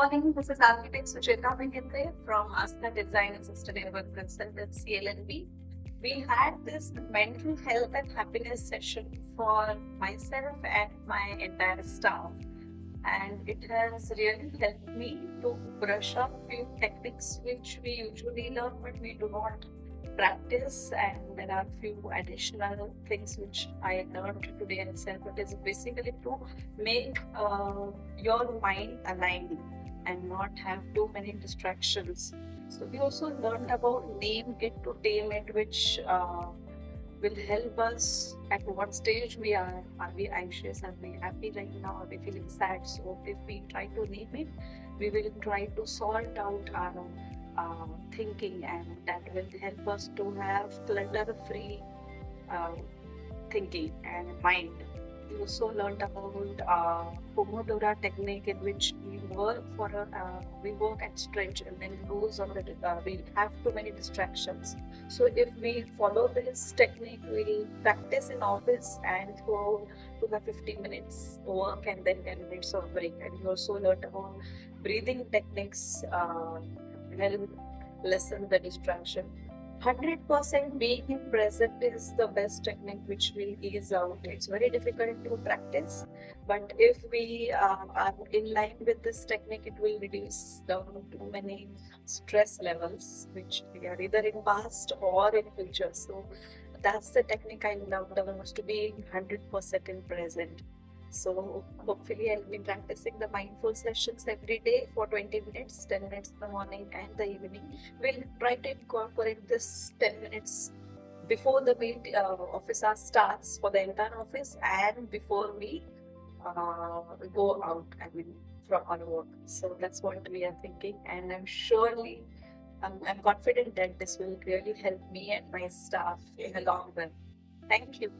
morning. This is Architect Sucheta Mehetre from Astha Design Sustainability Consultancy LLP. We had this mental health and happiness session for myself and my entire staff, and it has really helped me to brush up few techniques which we usually learn but we do not practice, and there are few additional things which I learned today itself. It is basically to make your mind aligned and not have too many distractions. So we also learned about name it to tame it, which will help us at what stage we are. Are we anxious? Are we happy right now? Are we feeling sad? So if we try to name it, we will try to sort out our thinking, and that will help us to have clutter-free uh, thinking and mind. We also learned about Pomodoro technique, in which we work and stretch and then lose on the we have too many distractions. So if we follow this technique, we'll practice in office and go to the 15 minutes work and then 10 minutes of break. And we also learned about breathing techniques, help lessen the distraction. 100% being in present is the best technique which will ease out. It's very difficult to practice, but if we are in line with this technique, it will reduce down too many stress levels, which we are either in past or in future. So that's the technique I love the most, to be 100% in present. So hopefully I'll be practicing the mindful sessions every day for 20 minutes, 10 minutes in the morning and the evening. We'll try to incorporate this 10 minutes before the office hour starts for the entire office, and before we go out, from our work. So that's what we are thinking, and I'm confident that this will really help me and my staff in the long run. Thank you.